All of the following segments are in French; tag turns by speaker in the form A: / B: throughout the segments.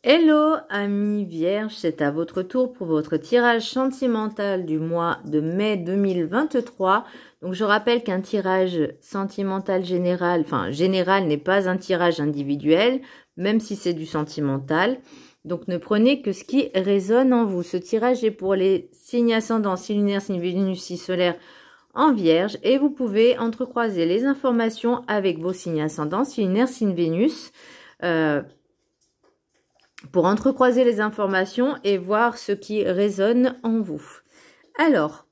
A: Hello amis vierges, c'est à votre tour pour votre tirage sentimental du mois de mai 2023. Donc je rappelle qu'un tirage sentimental général, général n'est pas un tirage individuel, même si c'est du sentimental. Donc ne prenez que ce qui résonne en vous. Ce tirage est pour les signes ascendants, signe lunaire, signe Vénus, signe solaire en vierge. Et vous pouvez entrecroiser les informations avec vos signes ascendants, signe lunaire, signe Vénus. Pour entrecroiser les informations et voir ce qui résonne en vous. Alors,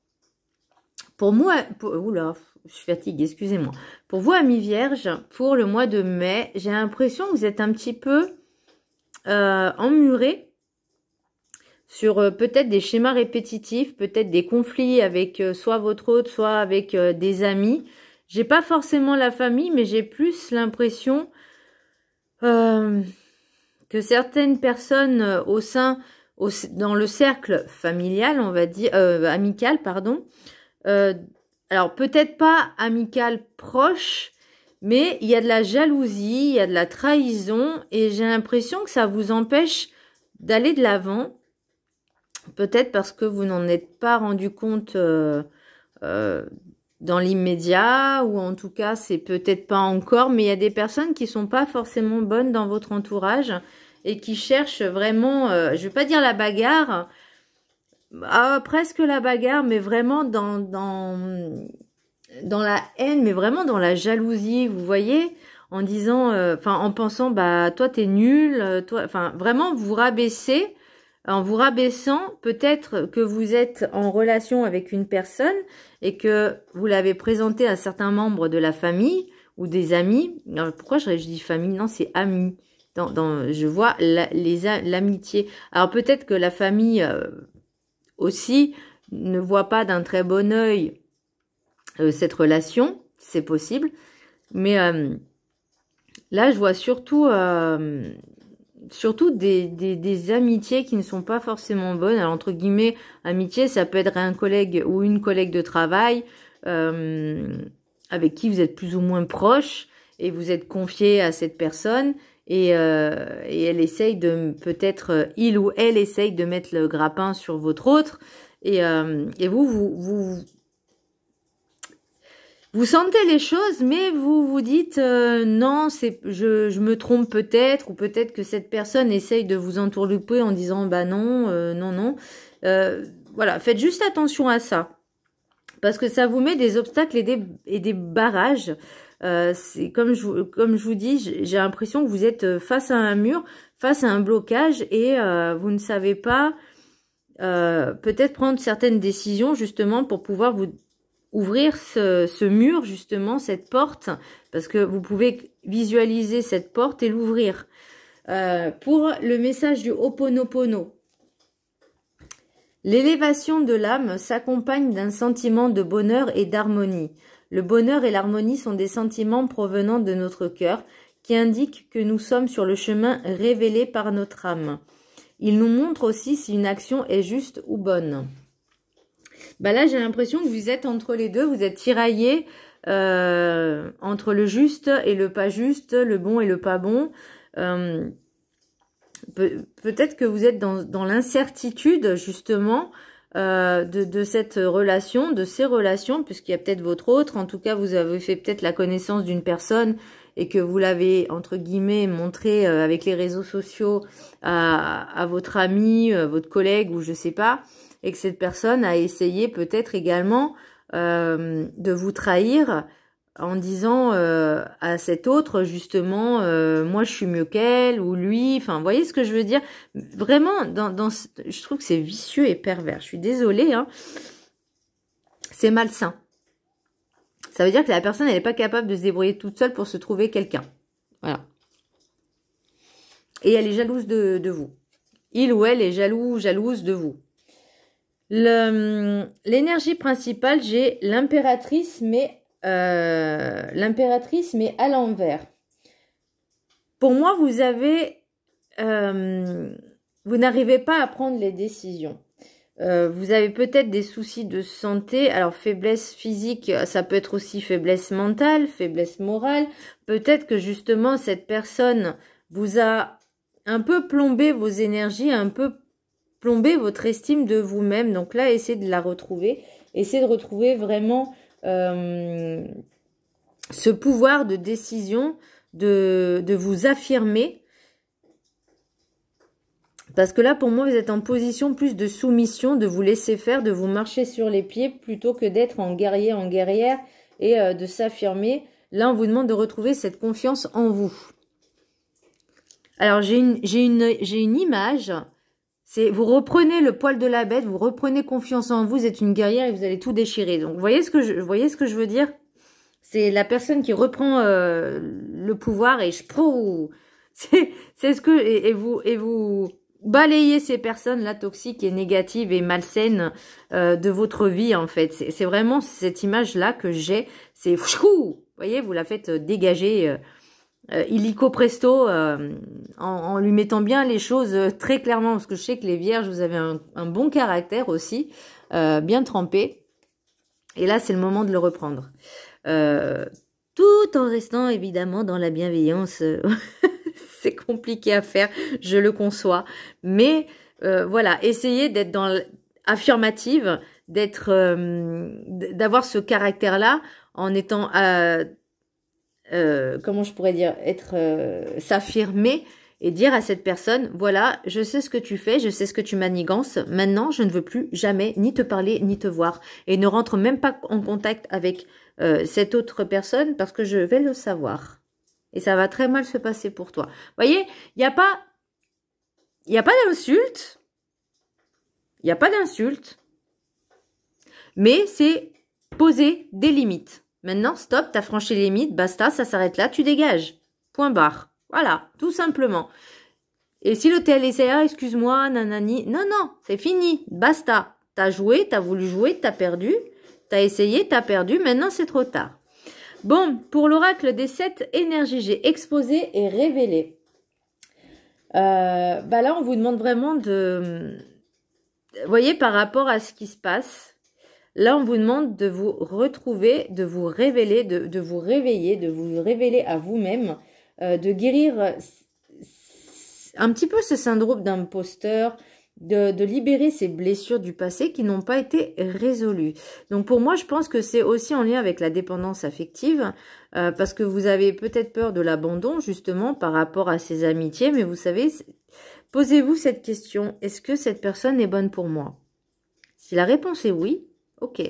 A: pour moi, oula, je suis fatiguée, excusez-moi. Pour vous, amis vierges, pour le mois de mai, j'ai l'impression que vous êtes un petit peu emmurés sur peut-être des schémas répétitifs, peut-être des conflits avec soit votre hôte, soit avec des amis. J'ai pas forcément la famille, mais j'ai plus l'impression que certaines personnes dans le cercle familial, on va dire, amical, pardon, alors peut-être pas amical proche, mais il y a de la jalousie, il y a de la trahison, et j'ai l'impression que ça vous empêche d'aller de l'avant, peut-être parce que vous n'en êtes pas rendu compte dans l'immédiat, ou en tout cas c'est peut-être pas encore, mais il y a des personnes qui sont pas forcément bonnes dans votre entourage et qui cherchent vraiment, je vais pas dire la bagarre, presque la bagarre, mais vraiment dans la haine, mais vraiment dans la jalousie, vous voyez, en disant, en pensant, bah toi t'es nul, toi, vraiment vous rabaissez. En vous rabaissant, peut-être que vous êtes en relation avec une personne et que vous l'avez présenté à un certain membre de la famille ou des amis. Alors, pourquoi je dis famille? Non, c'est amis. Je vois l'amitié. Alors peut-être que la famille aussi ne voit pas d'un très bon œil cette relation. C'est possible. Mais là, je vois surtout des amitiés qui ne sont pas forcément bonnes. Alors, entre guillemets, amitié, ça peut être un collègue ou une collègue de travail avec qui vous êtes plus ou moins proche et vous êtes confié à cette personne et elle essaye de, peut-être, il ou elle essaye de mettre le grappin sur votre autre et vous sentez les choses, mais vous vous dites non, je me trompe peut-être, ou peut-être que cette personne essaye de vous entourlouper en disant bah non, non. Voilà, faites juste attention à ça, parce que ça vous met des obstacles et des barrages. C'est comme je vous dis, j'ai l'impression que vous êtes face à un mur, face à un blocage, et vous ne savez pas peut-être prendre certaines décisions justement pour pouvoir vous ouvrir ce mur, justement, cette porte, parce que vous pouvez visualiser cette porte et l'ouvrir. Pour le message du Ho'oponopono, l'élévation de l'âme s'accompagne d'un sentiment de bonheur et d'harmonie. Le bonheur et l'harmonie sont des sentiments provenant de notre cœur qui indiquent que nous sommes sur le chemin révélé par notre âme. Ils nous montrent aussi si une action est juste ou bonne. Bah là, j'ai l'impression que vous êtes entre les deux, vous êtes tiraillés entre le juste et le pas juste, le bon et le pas bon. Peut-être que vous êtes dans l'incertitude, justement, de cette relation, de ces relations, puisqu'il y a peut-être votre autre. En tout cas, vous avez fait peut-être la connaissance d'une personne et que vous l'avez, entre guillemets, montré avec les réseaux sociaux à votre ami, votre collègue ou je sais pas. Et que cette personne a essayé peut-être également de vous trahir en disant à cet autre, justement, moi je suis mieux qu'elle, ou lui, vous voyez ce que je veux dire? Vraiment, je trouve que c'est vicieux et pervers. Je suis désolée, hein. C'est malsain. Ça veut dire que la personne, elle n'est pas capable de se débrouiller toute seule pour se trouver quelqu'un. Voilà. Et elle est jalouse de vous. Il ou elle est jalouse de vous. L'énergie principale, j'ai l'impératrice, mais à l'envers. Pour moi, vous n'arrivez pas à prendre les décisions. Vous avez peut-être des soucis de santé. Alors, faiblesse physique, ça peut être aussi faiblesse mentale, faiblesse morale. Peut-être que justement, cette personne vous a un peu plomber vos énergies, un peu plomber votre estime de vous-même. Donc là, essayez de la retrouver. Essayez de retrouver vraiment ce pouvoir de décision, de vous affirmer. Parce que là, pour moi, vous êtes en position plus de soumission, de vous laisser faire, de vous marcher sur les pieds, plutôt que d'être en guerrier, en guerrière, et de s'affirmer. Là, on vous demande de retrouver cette confiance en vous. Alors, j'ai une image. C'est, vous reprenez le poil de la bête, vous reprenez confiance en vous, vous êtes une guerrière et vous allez tout déchirer. Donc, vous voyez ce que je veux dire? C'est la personne qui reprend le pouvoir et c'est ce que et vous balayez ces personnes-là toxiques et négatives et malsaines de votre vie, en fait. C'est vraiment cette image-là que j'ai. C'est vous voyez, vous la faites dégager illico presto en lui mettant bien les choses très clairement, parce que je sais que les vierges, vous avez un bon caractère aussi, bien trempé. Et là, c'est le moment de le reprendre. Tout en restant évidemment dans la bienveillance. C'est compliqué à faire, je le conçois. Mais voilà, essayez d'être dans l'affirmative, d'avoir ce caractère-là en étant, comment je pourrais dire, s'affirmer et dire à cette personne, voilà, je sais ce que tu fais, je sais ce que tu manigances, maintenant je ne veux plus jamais ni te parler ni te voir. Et ne rentre même pas en contact avec cette autre personne parce que je vais le savoir. Et ça va très mal se passer pour toi. Vous voyez, il n'y a pas d'insulte. Il n'y a pas d'insulte. Mais c'est poser des limites. Maintenant, stop, t'as franchi les limites, basta, ça s'arrête là, tu dégages. Point barre. Voilà, tout simplement. Et si le tel essaie, ah, excuse-moi, nanani, non, non, c'est fini, basta. T'as joué, t'as voulu jouer, t'as perdu. T'as essayé, t'as perdu, maintenant c'est trop tard. Bon, pour l'oracle des 7 énergies, j'ai exposé et révélé. Bah là, on vous demande vraiment de... Vous voyez, par rapport à ce qui se passe, là, on vous demande de vous retrouver, de vous révéler, de vous réveiller, de vous révéler à vous-même, de guérir un petit peu ce syndrome d'imposteur, de libérer ces blessures du passé qui n'ont pas été résolues. Donc pour moi, je pense que c'est aussi en lien avec la dépendance affective, parce que vous avez peut-être peur de l'abandon, justement, par rapport à ces amitiés, mais vous savez, posez-vous cette question, est-ce que cette personne est bonne pour moi? Si la réponse est oui, ok.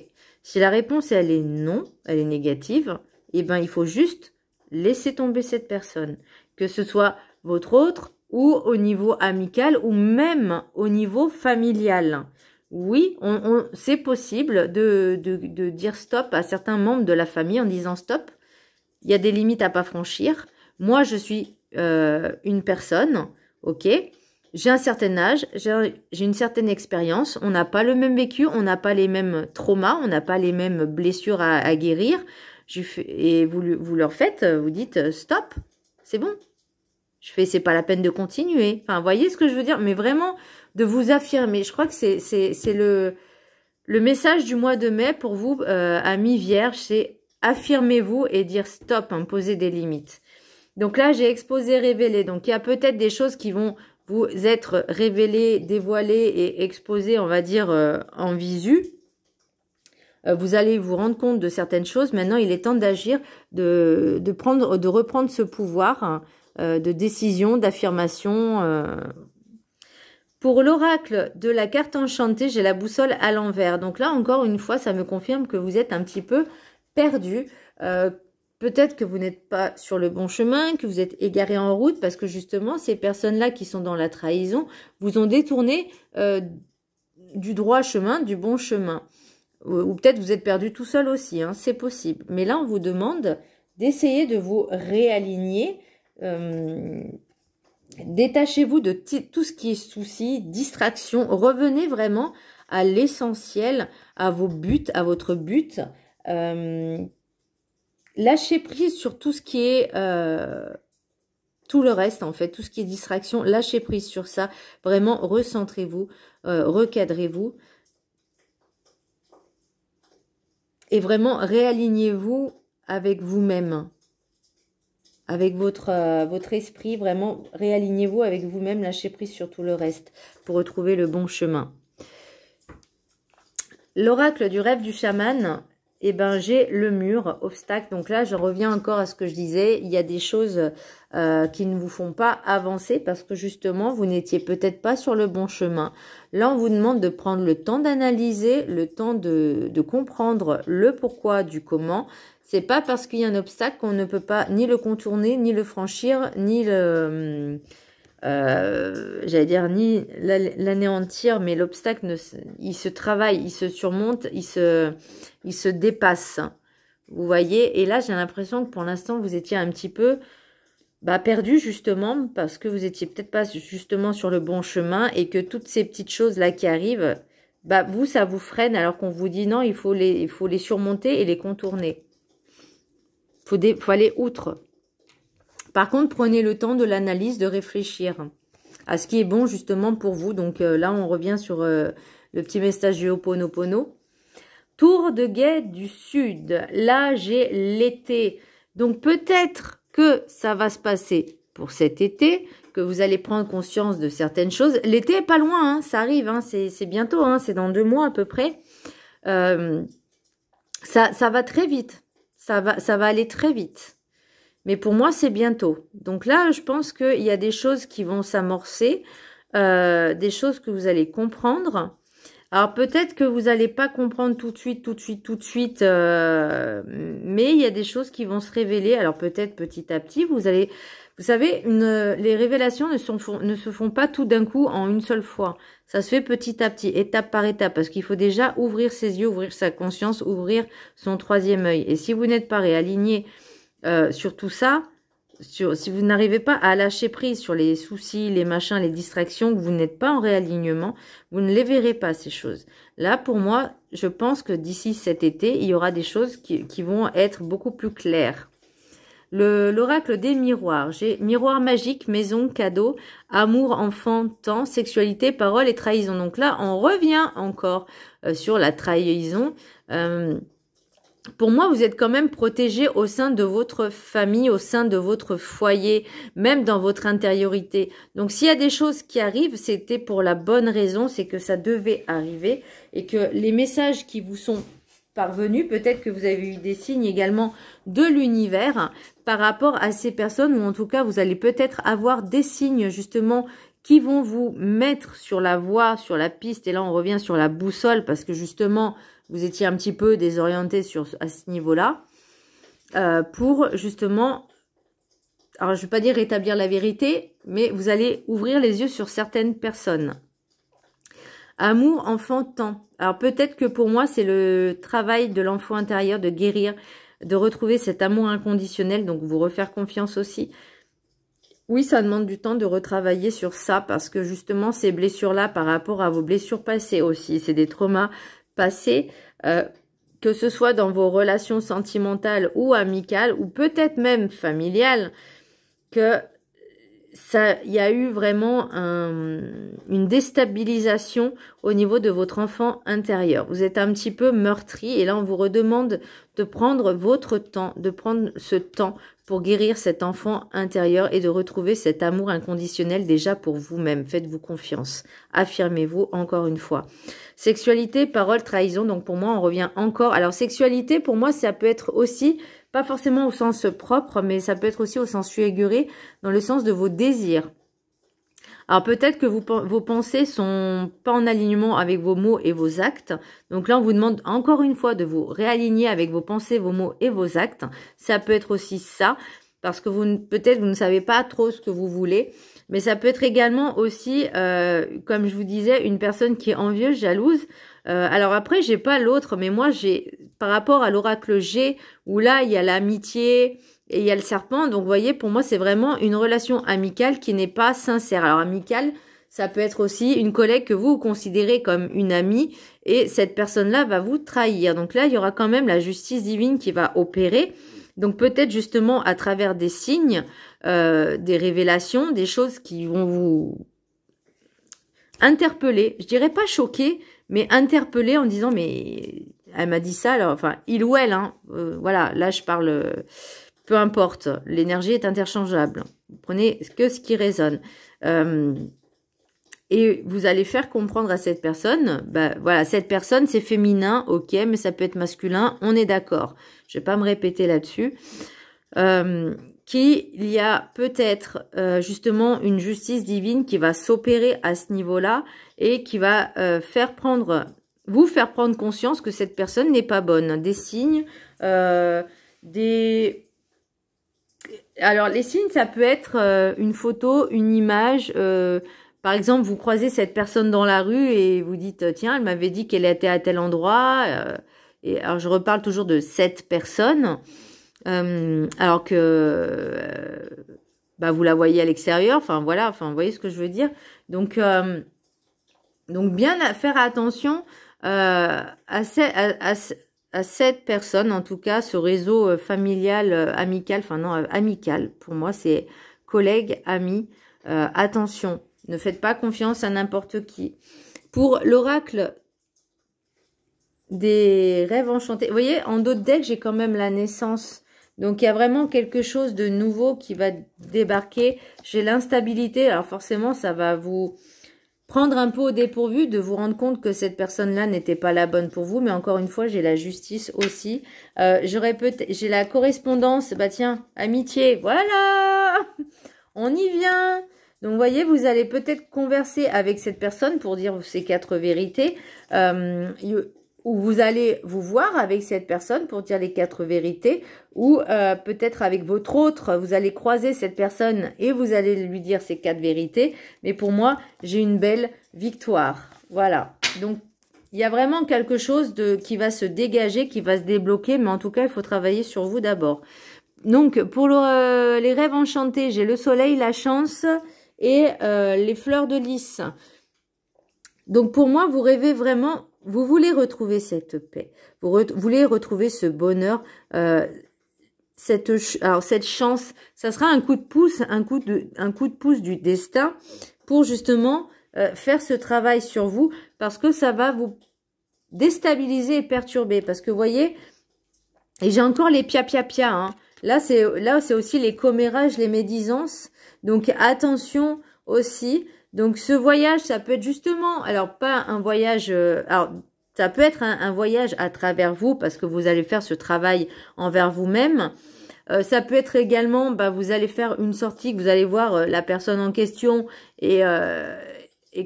A: Si la réponse elle est non, elle est négative, eh ben il faut juste laisser tomber cette personne, que ce soit votre autre, ou au niveau amical, ou même au niveau familial. Oui, c'est possible de dire stop à certains membres de la famille en disant stop, il y a des limites à pas franchir. Moi, je suis une personne, ok, j'ai un certain âge, j'ai une certaine expérience, on n'a pas le même vécu, on n'a pas les mêmes traumas, on n'a pas les mêmes blessures à guérir. Et vous leur faites, vous dites stop, c'est bon. C'est pas la peine de continuer. Enfin, voyez ce que je veux dire? Mais vraiment, de vous affirmer. Je crois que c'est le message du mois de mai pour vous, amis vierges, c'est affirmez-vous et dire stop, imposer des limites. Donc là, j'ai exposé, révélé. Donc, il y a peut-être des choses qui vont vous être révélées, dévoilées et exposées, on va dire, en visu. Vous allez vous rendre compte de certaines choses. Maintenant, il est temps d'agir, de reprendre ce pouvoir de décision, d'affirmation. Pour l'oracle de la carte enchantée, j'ai la boussole à l'envers. Donc là, encore une fois, ça me confirme que vous êtes un petit peu perdu. Peut-être que vous n'êtes pas sur le bon chemin, que vous êtes égaré en route, parce que justement, ces personnes-là qui sont dans la trahison vous ont détourné du droit chemin, du bon chemin. Ou peut-être vous êtes perdu tout seul aussi, hein, c'est possible. Mais là, on vous demande d'essayer de vous réaligner. Détachez-vous de tout ce qui est souci, distraction. Revenez vraiment à l'essentiel, à vos buts, à votre but. Lâchez prise sur tout ce qui est... tout le reste, en fait, tout ce qui est distraction. Lâchez prise sur ça. Vraiment, recentrez-vous, recadrez-vous. Et vraiment, réalignez-vous avec vous-même. avec votre esprit. Vraiment, réalignez-vous avec vous-même, lâchez prise sur tout le reste pour retrouver le bon chemin. L'oracle du rêve du chaman, eh ben, j'ai le mur, obstacle. Donc là, je reviens encore à ce que je disais. Il y a des choses qui ne vous font pas avancer parce que justement, vous n'étiez peut-être pas sur le bon chemin. Là, on vous demande de prendre le temps d'analyser, le temps de comprendre le pourquoi du comment. C'est pas parce qu'il y a un obstacle qu'on ne peut pas ni le contourner, ni le franchir, ni le... j'allais dire ni l'anéantir, mais l'obstacle, il se travaille, il se surmonte, il se dépasse. Vous voyez, et là j'ai l'impression que pour l'instant vous étiez un petit peu perdu justement parce que vous étiez peut-être pas justement sur le bon chemin et que toutes ces petites choses là qui arrivent, vous ça vous freine alors qu'on vous dit non, il faut les surmonter et les contourner. Faut aller outre. Par contre, prenez le temps de l'analyse, de réfléchir à ce qui est bon justement pour vous. Donc là, on revient sur le petit message du Ho'oponopono. Tour de guet du Sud. Là, j'ai l'été. Donc peut-être que ça va se passer pour cet été, que vous allez prendre conscience de certaines choses. L'été est pas loin, hein, ça arrive, hein, c'est bientôt, hein, c'est dans 2 mois à peu près. Ça va très vite. Ça va aller très vite. Mais pour moi, c'est bientôt. Donc là, je pense qu'il y a des choses qui vont s'amorcer, des choses que vous allez comprendre. Alors peut-être que vous n'allez pas comprendre tout de suite, mais il y a des choses qui vont se révéler. Alors peut-être petit à petit, vous savez, les révélations ne se font pas tout d'un coup en une seule fois. Ça se fait petit à petit, étape par étape, parce qu'il faut déjà ouvrir ses yeux, ouvrir sa conscience, ouvrir son 3e œil. Et si vous n'êtes pas réaligné sur tout ça, si vous n'arrivez pas à lâcher prise sur les soucis, les machins, les distractions, que vous n'êtes pas en réalignement, vous ne les verrez pas ces choses. Là, pour moi, je pense que d'ici cet été, il y aura des choses qui vont être beaucoup plus claires. L'oracle des miroirs. J'ai miroir magique, maison, cadeau, amour, enfant, temps, sexualité, parole et trahison. Donc là, on revient encore sur la trahison. Pour moi, vous êtes quand même protégé au sein de votre famille, au sein de votre foyer, même dans votre intériorité. Donc, s'il y a des choses qui arrivent, c'était pour la bonne raison, c'est que ça devait arriver et que les messages qui vous sont parvenus, peut-être que vous avez eu des signes également de l'univers par rapport à ces personnes, ou en tout cas, vous allez peut-être avoir des signes justement qui vont vous mettre sur la voie, sur la piste. Et là, on revient sur la boussole parce que justement, vous étiez un petit peu désorienté à ce niveau-là, pour justement, alors je ne vais pas dire rétablir la vérité, mais vous allez ouvrir les yeux sur certaines personnes. Amour, enfant, temps. Alors peut-être que pour moi, c'est le travail de l'enfant intérieur de guérir, de retrouver cet amour inconditionnel, donc vous refaire confiance aussi. Oui, ça demande du temps de retravailler sur ça, parce que justement, ces blessures-là, par rapport à vos blessures passées aussi, c'est des traumas passé, que ce soit dans vos relations sentimentales ou amicales, ou peut-être même familiales, que il y a eu vraiment une déstabilisation au niveau de votre enfant intérieur. Vous êtes un petit peu meurtri et là, on vous redemande de prendre votre temps, de prendre ce temps pour guérir cet enfant intérieur et de retrouver cet amour inconditionnel déjà pour vous-même. Faites-vous confiance. Affirmez-vous encore une fois. Sexualité, parole, trahison. Donc pour moi, on revient encore. Alors sexualité, pour moi, ça peut être aussi, pas forcément au sens propre, mais ça peut être aussi au sens figuré, dans le sens de vos désirs. Alors peut-être que vos pensées sont pas en alignement avec vos mots et vos actes. Donc là, on vous demande encore une fois de vous réaligner avec vos pensées, vos mots et vos actes. Ça peut être aussi ça, parce que peut-être vous ne savez pas trop ce que vous voulez. Mais ça peut être également aussi, comme je vous disais, une personne qui est envieuse, jalouse. Alors après, j'ai pas l'autre, mais moi, par rapport à l'oracle G, où là, il y a l'amitié et il y a le serpent. Donc, vous voyez, pour moi, c'est vraiment une relation amicale qui n'est pas sincère. Alors, amicale, ça peut être aussi une collègue que vous considérez comme une amie et cette personne-là va vous trahir. Donc là, il y aura quand même la justice divine qui va opérer. Donc, peut-être justement à travers des signes, des révélations, des choses qui vont vous interpeller. Je dirais pas choquer, mais interpeller en disant, mais elle m'a dit ça, alors, enfin, il ou elle, hein, voilà, là je parle peu importe, l'énergie est interchangeable. Vous prenez que ce qui résonne. Et vous allez faire comprendre à cette personne, bah, voilà, cette personne c'est féminin, ok, mais ça peut être masculin, on est d'accord. Je vais pas me répéter là-dessus. Qu'il y a peut-être justement une justice divine qui va s'opérer à ce niveau-là et qui va vous faire prendre conscience que cette personne n'est pas bonne. Des signes, alors les signes, ça peut être une photo, une image. Par exemple, vous croisez cette personne dans la rue et vous dites, tiens, elle m'avait dit qu'elle était à tel endroit. Et alors, je reparle toujours de cette personne. Alors que bah, vous la voyez à l'extérieur. Enfin, voilà. Enfin, vous voyez ce que je veux dire. Donc bien faire attention à cette personne, en tout cas, ce réseau familial, amical. Enfin, non, amical. Pour moi, c'est collègue, ami. Attention. Ne faites pas confiance à n'importe qui. Pour l'oracle des rêves enchantés, vous voyez, en d'autres decks, j'ai quand même la naissance. Donc, il y a vraiment quelque chose de nouveau qui va débarquer. J'ai l'instabilité. Alors, forcément, ça va vous prendre un peu au dépourvu de vous rendre compte que cette personne-là n'était pas la bonne pour vous. Mais encore une fois, j'ai la justice aussi. J'ai la correspondance. Bah, tiens, amitié. Voilà. On y vient. Donc, vous voyez, vous allez peut-être converser avec cette personne pour dire ces 4 vérités. Ou vous allez vous voir avec cette personne pour dire les 4 vérités. Ou peut-être avec votre autre, vous allez croiser cette personne et vous allez lui dire ces 4 vérités. Mais pour moi, j'ai une belle victoire. Voilà. Donc, il y a vraiment quelque chose qui va se dégager, qui va se débloquer. Mais en tout cas, il faut travailler sur vous d'abord. Donc, pour les rêves enchantés, j'ai le soleil, la chance et les fleurs de lys. Donc, pour moi, vous rêvez vraiment, vous voulez retrouver cette paix. Vous voulez retrouver ce bonheur, cette chance. Ça sera un coup de pouce, un coup de pouce du destin pour justement faire ce travail sur vous parce que ça va vous déstabiliser et perturber. Parce que, vous voyez, et j'ai encore les pia-pia-pia, hein. Là, c'est aussi les commérages, les médisances. Donc, attention aussi. Donc, ce voyage, ça peut être justement, alors pas un voyage, alors ça peut être un voyage à travers vous parce que vous allez faire ce travail envers vous-même. Ça peut être également, bah, vous allez faire une sortie, que vous allez voir la personne en question et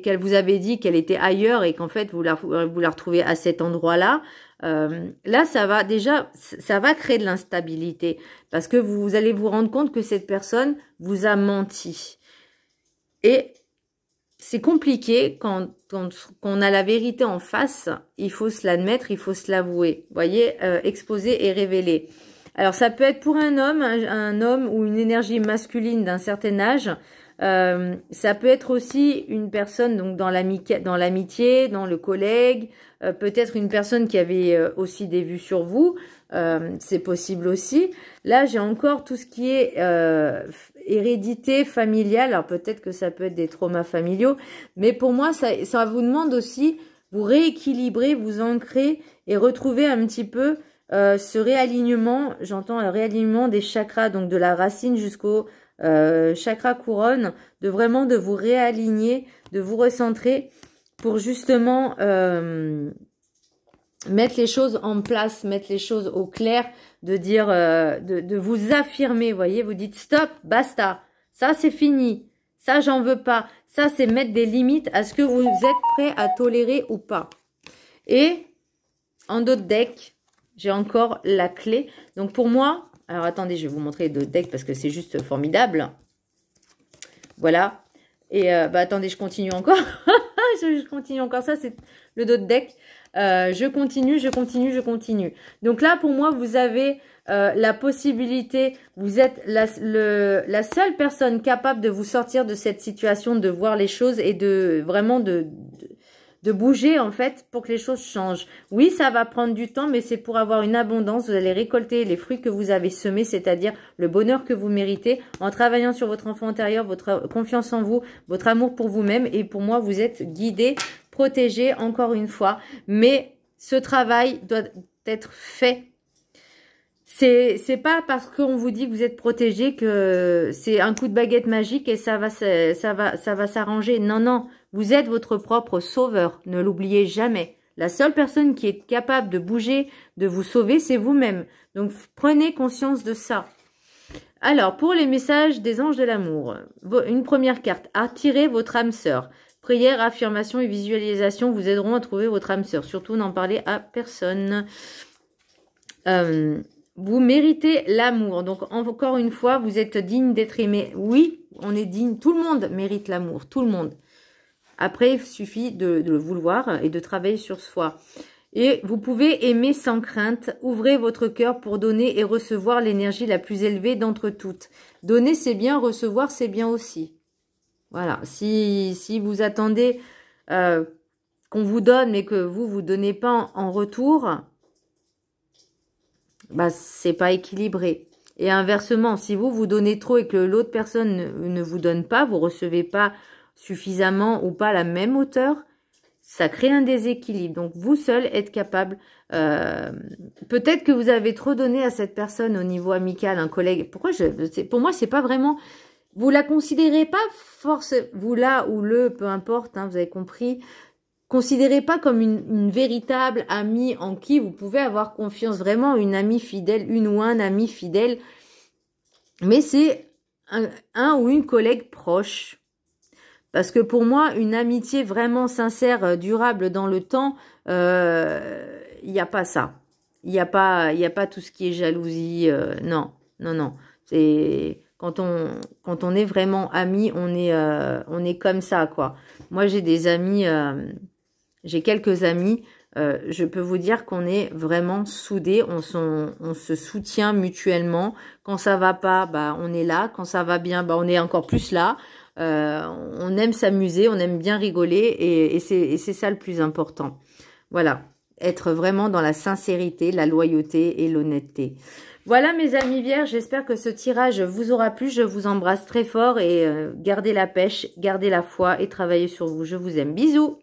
A: qu'elle vous avait dit qu'elle était ailleurs et qu'en fait, vous la retrouvez à cet endroit-là. Là, ça va créer de l'instabilité parce que vous allez vous rendre compte que cette personne vous a menti. Et c'est compliqué quand on a la vérité en face, il faut se l'admettre, il faut se l'avouer. Vous voyez, exposer et révéler. Alors, ça peut être pour un homme ou une énergie masculine d'un certain âge. Ça peut être aussi une personne donc dans l'amitié, dans le collègue, peut-être une personne qui avait aussi des vues sur vous. C'est possible aussi. Là, j'ai encore tout ce qui est hérédité familiale. Alors, peut-être que ça peut être des traumas familiaux. Mais pour moi, ça vous demande aussi, vous rééquilibrer, vous ancrer et retrouver un petit peu ce réalignement. J'entends un réalignement des chakras, donc de la racine jusqu'au chakra couronne, de vous réaligner, de vous recentrer pour justement mettre les choses en place, mettre les choses au clair, de dire, de vous affirmer, vous voyez, vous dites stop, basta, ça c'est fini, ça j'en veux pas, ça c'est mettre des limites à ce que vous êtes prêt à tolérer ou pas. Et en d'autres decks, j'ai encore la clé. Donc pour moi, alors attendez, je vais vous montrer d'autres decks parce que c'est juste formidable. Voilà. Et bah attendez, je continue encore. je continue encore, ça c'est le d'autres deck. Je continue. Donc là, pour moi, vous avez la possibilité, vous êtes la seule personne capable de vous sortir de cette situation, de voir les choses et de vraiment de bouger en fait pour que les choses changent. Oui, ça va prendre du temps, mais c'est pour avoir une abondance. Vous allez récolter les fruits que vous avez semés, c'est-à-dire le bonheur que vous méritez en travaillant sur votre enfant intérieur, votre confiance en vous, votre amour pour vous-même. Et pour moi, vous êtes guidé, protégé encore une fois. Mais ce travail doit être fait. C'est pas parce qu'on vous dit que vous êtes protégé que c'est un coup de baguette magique et ça va s'arranger. Non, non, vous êtes votre propre sauveur. Ne l'oubliez jamais. La seule personne qui est capable de bouger, de vous sauver, c'est vous-même. Donc, prenez conscience de ça. Alors, pour les messages des anges de l'amour, une première carte, attirez votre âme sœur. Prière, affirmation et visualisation vous aideront à trouver votre âme sœur. Surtout, n'en parlez à personne. Vous méritez l'amour. Donc, encore une fois, vous êtes digne d'être aimé. Oui, on est digne. Tout le monde mérite l'amour. Tout le monde. Après, il suffit de le vouloir et de travailler sur soi. Et vous pouvez aimer sans crainte. Ouvrez votre cœur pour donner et recevoir l'énergie la plus élevée d'entre toutes. Donner, c'est bien. Recevoir, c'est bien aussi. Voilà. Si vous attendez qu'on vous donne, mais que vous donnez pas en retour, bah, c'est pas équilibré. Et inversement, si vous donnez trop et que l'autre personne ne vous donne pas, vous recevez pas suffisamment ou pas à la même hauteur, ça crée un déséquilibre. Donc, vous seul êtes capable. Peut-être que vous avez trop donné à cette personne au niveau amical, un collègue. Pour moi, c'est pas vraiment... Vous la considérez pas vous là ou le, peu importe, hein, vous avez compris. Considérez pas comme une véritable amie en qui vous pouvez avoir confiance. Vraiment une amie fidèle, une ou un ami fidèle. Mais c'est un ou une collègue proche. Parce que pour moi, une amitié vraiment sincère, durable dans le temps, il n'y a pas ça. Il n'y a pas tout ce qui est jalousie. Non, non, non. C'est quand on est vraiment amis, on est comme ça, quoi. Moi, j'ai des amis, j'ai quelques amis. Je peux vous dire qu'on est vraiment soudés. On se soutient mutuellement. Quand ça va pas, bah on est là. Quand ça va bien, bah on est encore plus là. On aime s'amuser, on aime bien rigoler et c'est ça le plus important. Voilà, être vraiment dans la sincérité, la loyauté et l'honnêteté. Voilà mes amis vierges, j'espère que ce tirage vous aura plu. Je vous embrasse très fort et gardez la pêche, gardez la foi et travaillez sur vous. Je vous aime. Bisous!